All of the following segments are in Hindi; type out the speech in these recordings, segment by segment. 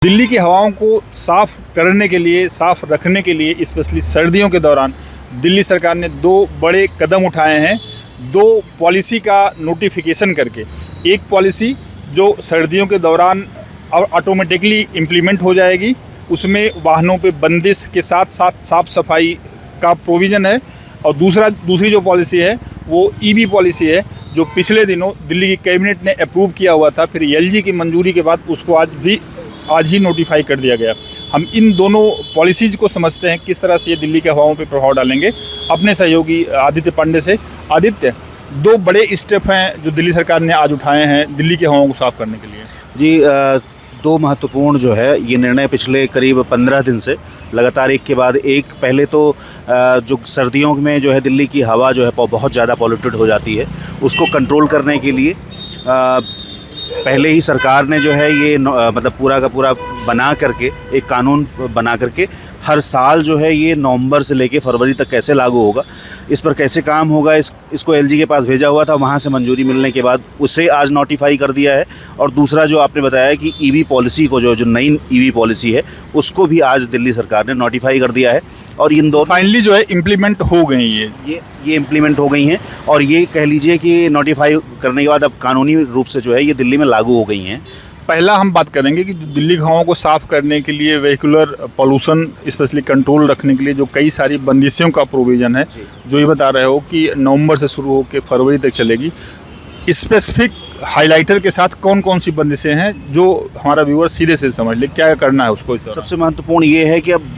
दिल्ली की हवाओं को साफ़ करने के लिए, साफ़ रखने के लिए स्पेशली सर्दियों के दौरान दिल्ली सरकार ने दो बड़े कदम उठाए हैं। दो पॉलिसी का नोटिफिकेशन करके, एक पॉलिसी जो सर्दियों के दौरान ऑटोमेटिकली इम्प्लीमेंट हो जाएगी, उसमें वाहनों पे बंदिश के साथ साथ साफ़ सफाई का प्रोविज़न है, और दूसरी जो पॉलिसी है वो ईवी पॉलिसी है, जो पिछले दिनों दिल्ली की कैबिनेट ने अप्रूव किया हुआ था। फिर एलजी की मंजूरी के बाद उसको आज ही नोटिफाई कर दिया गया। हम इन दोनों पॉलिसीज़ को समझते हैं किस तरह से ये दिल्ली के हवाओं पे प्रभाव डालेंगे, अपने सहयोगी आदित्य पांडे से। आदित्य, दो बड़े स्टेप हैं जो दिल्ली सरकार ने आज उठाए हैं दिल्ली की हवाओं को साफ़ करने के लिए। जी, दो महत्वपूर्ण जो है ये निर्णय पिछले करीब 15 दिन से लगातार एक के बाद एक। पहले तो जो सर्दियों में जो है दिल्ली की हवा जो है बहुत ज़्यादा पॉल्यूटेड हो जाती है, उसको कंट्रोल करने के लिए पहले ही सरकार ने जो है ये मतलब पूरा का पूरा बना करके एक कानून बना करके हर साल जो है ये नवंबर से लेके फरवरी तक कैसे लागू होगा, इस पर कैसे काम होगा, इसको एलजी के पास भेजा हुआ था। वहाँ से मंजूरी मिलने के बाद उसे आज नोटिफाई कर दिया है। और दूसरा जो आपने बताया कि ईवी पॉलिसी को जो नई ईवी पॉलिसी है उसको भी आज दिल्ली सरकार ने नोटिफाई कर दिया है। और इन दो फाइनली जो है इम्प्लीमेंट हो गई ये इम्प्लीमेंट हो गई हैं, और ये कह लीजिए कि नोटिफाई करने के बाद अब कानूनी रूप से जो है ये दिल्ली में लागू हो गई हैं। पहला हम बात करेंगे कि दिल्ली की हवाओं को साफ़ करने के लिए वेहिकुलर पोल्यूशन स्पेशली कंट्रोल रखने के लिए जो कई सारी बंदिशों का प्रोविज़न है, जो ये बता रहे हो कि नवंबर से शुरू होकर फरवरी तक चलेगी। स्पेसिफिक हाइलाइटर के साथ कौन कौन सी बंदिशें हैं जो हमारा व्यूअर सीधे से समझ ले, क्या करना है उसको। सबसे महत्वपूर्ण ये है कि अब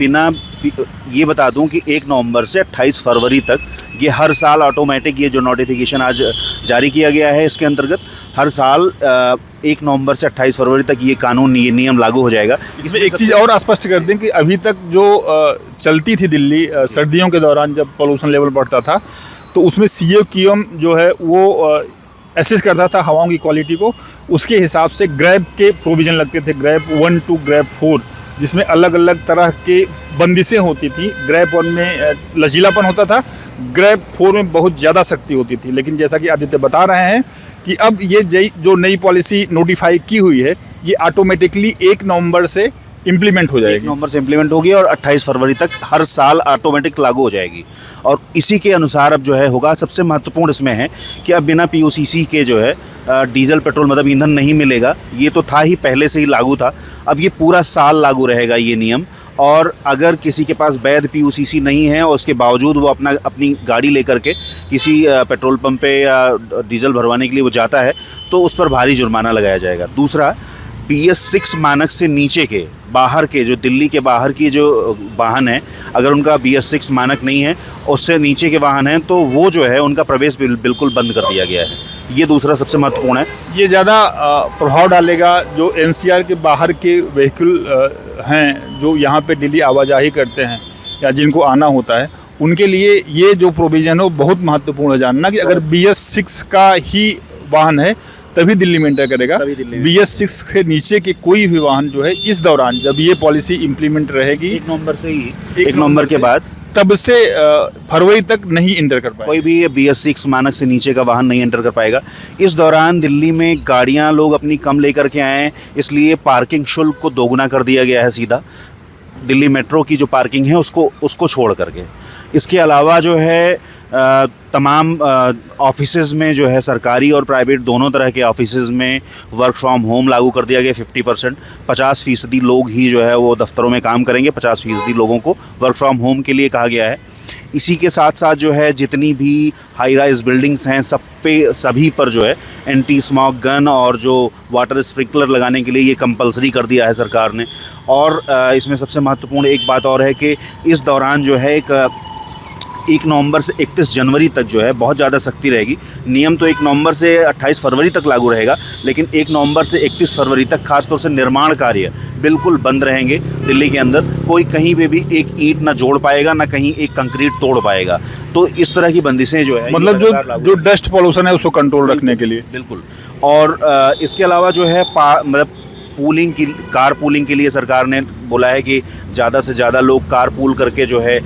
ये बता दूं कि 1 नवंबर से 28 फरवरी तक ये हर साल ऑटोमेटिक ये जो नोटिफिकेशन आज जारी किया गया है, इसके अंतर्गत हर साल 1 नवंबर से 28 फरवरी तक ये कानून, ये नियम लागू हो जाएगा। इसमें एक चीज़ और स्पष्ट कर दें कि अभी तक जो चलती थी दिल्ली सर्दियों के दौरान जब पोल्यूशन लेवल बढ़ता था, तो उसमें CAQM जो है वो एसेस करता था हवाओं की क्वालिटी को। उसके हिसाब से ग्रैब के प्रोविज़न लगते थे, ग्रैब 1 to ग्रैब 4, जिसमें अलग अलग तरह के बंदिशें होती थी। ग्रैब 1 में लचीलापन होता था, ग्रैब 4 में बहुत ज़्यादा शक्ति होती थी। लेकिन जैसा कि आदित्य बता रहे हैं कि अब ये जो नई पॉलिसी नोटिफाई की हुई है, ये ऑटोमेटिकली 1 नवंबर से इम्प्लीमेंट हो जाएगी। 1 नवंबर से इम्प्लीमेंट होगी और 28 फरवरी तक हर साल ऑटोमेटिक लागू हो जाएगी। और इसी के अनुसार अब जो है होगा। सबसे महत्वपूर्ण इसमें है कि अब बिना POCC के जो है डीजल पेट्रोल मतलब ईंधन नहीं मिलेगा। ये तो था ही, पहले से ही लागू था। अब ये पूरा साल लागू रहेगा ये नियम। और अगर किसी के पास वैध POCC नहीं है और उसके बावजूद वो अपनी गाड़ी लेकर के किसी पेट्रोल पंप पे या डीजल भरवाने के लिए वो जाता है, तो उस पर भारी जुर्माना लगाया जाएगा। दूसरा, BS6 मानक से नीचे के बाहर के जो दिल्ली के बाहर की जो वाहन है, अगर उनका BS6 मानक नहीं है, उससे नीचे के वाहन हैं, तो वो जो है उनका प्रवेश बिल्कुल बंद कर दिया गया है। ये दूसरा सबसे महत्वपूर्ण है। ये ज़्यादा प्रभाव डालेगा जो NCR के बाहर के व्हीकल हैं, जो यहाँ पे डेली आवाजाही करते हैं या जिनको आना होता है, उनके लिए ये जो प्रोविज़न है वो बहुत महत्वपूर्ण है जानना कि अगर BS6 का ही वाहन है तभी दिल्ली में एंटर करेगा। BS6 से नीचे के कोई भी वाहन जो है इस दौरान जब ये पॉलिसी इम्प्लीमेंट रहेगी 1 नवंबर से ही 1 नवंबर के बाद तब से फरवरी तक नहीं एंटर कर पाएगा। कोई भी ये BS6 मानक से नीचे का वाहन नहीं एंटर कर पाएगा। इस दौरान दिल्ली में गाड़ियां लोग अपनी कम लेकर के आए हैं, इसलिए पार्किंग शुल्क को दोगुना कर दिया गया है सीधा। दिल्ली मेट्रो की जो पार्किंग है उसको छोड़ करके। इसके अलावा जो है तमाम ऑफिसेज में जो है सरकारी और प्राइवेट दोनों तरह के ऑफिसेज में वर्क फ्रॉम होम लागू कर दिया गया 50%। 50% लोग ही जो है वो दफ्तरों में काम करेंगे, 50% लोगों को वर्क फ्रॉम होम के लिए कहा गया है। इसी के साथ साथ जो है जितनी भी हाई राइज बिल्डिंग्स हैं सभी पर जो है एंटी स्मॉग गन और जो वाटर स्प्रिंकलर लगाने के लिए ये कंपलसरी कर दिया है सरकार ने। और इसमें सबसे महत्वपूर्ण एक बात और है कि इस दौरान जो है 1 नवंबर से 31 जनवरी तक जो है बहुत ज़्यादा सख्ती रहेगी। नियम तो 1 नवंबर से 28 फरवरी तक लागू रहेगा, लेकिन 1 नवंबर से 31 फरवरी तक खासतौर से निर्माण कार्य बिल्कुल बंद रहेंगे दिल्ली के अंदर। कोई कहीं पे भी एक ईंट ना जोड़ पाएगा, ना कहीं एक कंक्रीट तोड़ पाएगा। तो इस तरह की बंदिशें जो है मतलब जो डस्ट पॉल्यूशन है उसको कंट्रोल रखने के लिए। बिल्कुल। और इसके अलावा जो है मतलब कार पूलिंग के लिए सरकार ने बोला है कि ज़्यादा से ज़्यादा लोग कार पूल करके जो है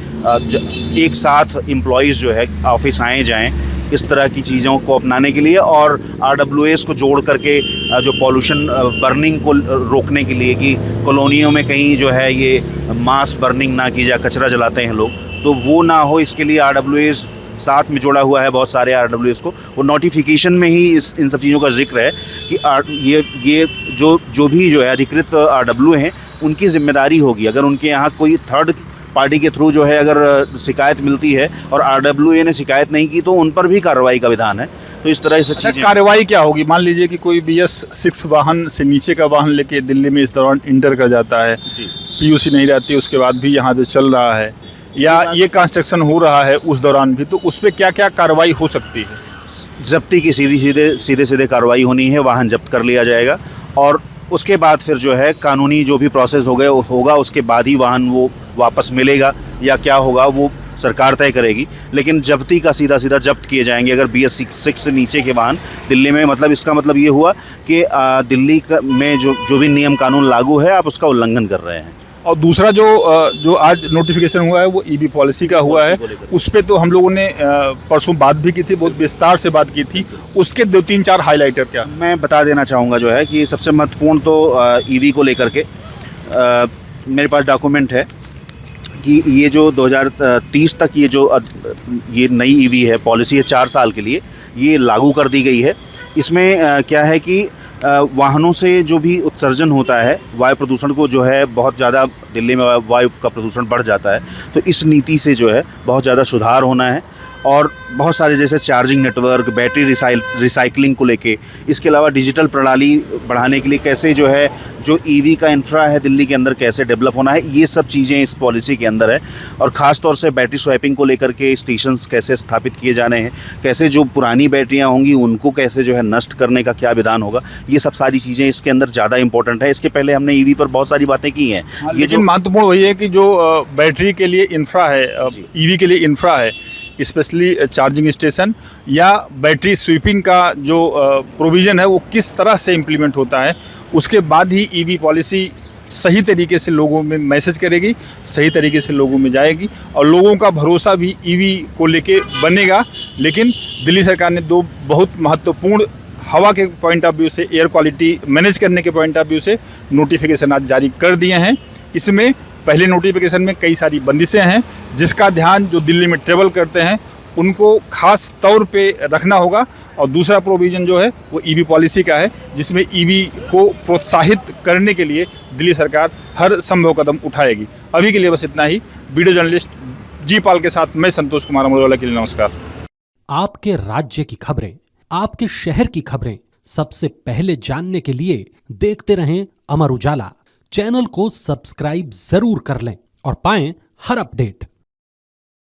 एक साथ एम्प्लॉयज़ जो है ऑफिस आए जाएं, इस तरह की चीज़ों को अपनाने के लिए और RWAs को जोड़ करके जो पॉल्यूशन बर्निंग को रोकने के लिए कि कॉलोनियों में कहीं जो है ये मास बर्निंग ना की जाए, कचरा जलाते हैं लोग, तो वो ना हो, इसके लिए RWAs साथ में जोड़ा हुआ है बहुत सारे RWAs को। वो नोटिफिकेशन में ही इन सब चीज़ों का जिक्र है कि ये जो भी जो है अधिकृत RW हैं उनकी जिम्मेदारी होगी। अगर उनके यहाँ कोई थर्ड पार्टी के थ्रू जो है अगर शिकायत मिलती है और RWA ने शिकायत नहीं की तो उन पर भी कार्रवाई का विधान है। तो इस तरह से चीज़ें कार्रवाई क्या होगी? मान लीजिए कि कोई BS6 वाहन से नीचे का वाहन लेके दिल्ली में इस दौरान इंटर कर जाता है, PUC नहीं रहती, उसके बाद भी यहाँ पे चल रहा है, या ये कंस्ट्रक्शन हो रहा है उस दौरान भी, तो उस पर क्या क्या कार्रवाई हो सकती है? जब्ती की सीधे कार्रवाई होनी है, वाहन जब्त कर लिया जाएगा और उसके बाद फिर जो है कानूनी जो भी प्रोसेस होगा उसके बाद ही वाहन वो वापस मिलेगा या क्या होगा वो सरकार तय करेगी। लेकिन जब्ती का सीधा जब्त किए जाएंगे अगर BS6 से नीचे के वाहन दिल्ली में। मतलब इसका मतलब ये हुआ कि दिल्ली में जो भी नियम कानून लागू है आप उसका उल्लंघन कर रहे हैं। और दूसरा जो आज नोटिफिकेशन हुआ है वो EV पॉलिसी का हुआ है, उस पर तो हम लोगों ने परसों बात भी की थी, बहुत विस्तार से बात की थी। उसके 2-3-4 हाइलाइटर क्या मैं बता देना चाहूँगा जो है कि सबसे महत्वपूर्ण तो EV को लेकर के मेरे पास डॉक्यूमेंट है कि ये जो 2030 तक ये नई EV है, पॉलिसी है 4 साल के लिए, ये लागू कर दी गई है। इसमें क्या है कि वाहनों से जो भी उत्सर्जन होता है, वायु प्रदूषण को जो है बहुत ज़्यादा दिल्ली में वायु का प्रदूषण बढ़ जाता है, तो इस नीति से जो है बहुत ज़्यादा सुधार होना है। और बहुत सारे जैसे चार्जिंग नेटवर्क, बैटरी रिसाइकलिंग को लेके, इसके अलावा डिजिटल प्रणाली बढ़ाने के लिए कैसे जो है जो EV का इंफ्रा है दिल्ली के अंदर कैसे डेवलप होना है, ये सब चीज़ें इस पॉलिसी के अंदर है। और ख़ास तौर से बैटरी स्वैपिंग को लेकर के स्टेशंस कैसे स्थापित किए जाने हैं, कैसे जो पुरानी बैटरियां होंगी उनको कैसे जो है नष्ट करने का क्या विधान होगा, ये सब सारी चीज़ें इसके अंदर ज़्यादा इंपॉर्टेंट है। इसके पहले हमने EV पर बहुत सारी बातें की हैं। ये जो महत्वपूर्ण वही है कि जो बैटरी के लिए इंफ्रा है, EV के लिए इंफ्रा है, स्पेशली चार्जिंग स्टेशन या बैटरी स्वीपिंग का जो प्रोविज़न है वो किस तरह से इम्प्लीमेंट होता है, उसके बाद ही EV पॉलिसी सही तरीके से लोगों में मैसेज करेगी, सही तरीके से लोगों में जाएगी और लोगों का भरोसा भी EV को लेके बनेगा। लेकिन दिल्ली सरकार ने 2 बहुत महत्वपूर्ण हवा के पॉइंट ऑफ व्यू से, एयर क्वालिटी मैनेज करने के पॉइंट ऑफ व्यू से नोटिफिकेशन आज जारी कर दिए हैं। इसमें पहले नोटिफिकेशन में कई सारी बंदिशें हैं जिसका ध्यान जो दिल्ली में ट्रेवल करते हैं उनको खास तौर पे रखना होगा। और दूसरा प्रोविज़न जो है वो EV पॉलिसी का है, जिसमें EV को प्रोत्साहित करने के लिए दिल्ली सरकार हर संभव कदम उठाएगी। अभी के लिए बस इतना ही। वीडियो जर्नलिस्ट जी पाल के साथ मैं संतोष कुमार अमरोवाला के लिए नमस्कार। आपके राज्य की खबरें, आपके शहर की खबरें सबसे पहले जानने के लिए देखते रहें अमर उजाला। चैनल को सब्सक्राइब जरूर कर लें और पाएं हर अपडेट।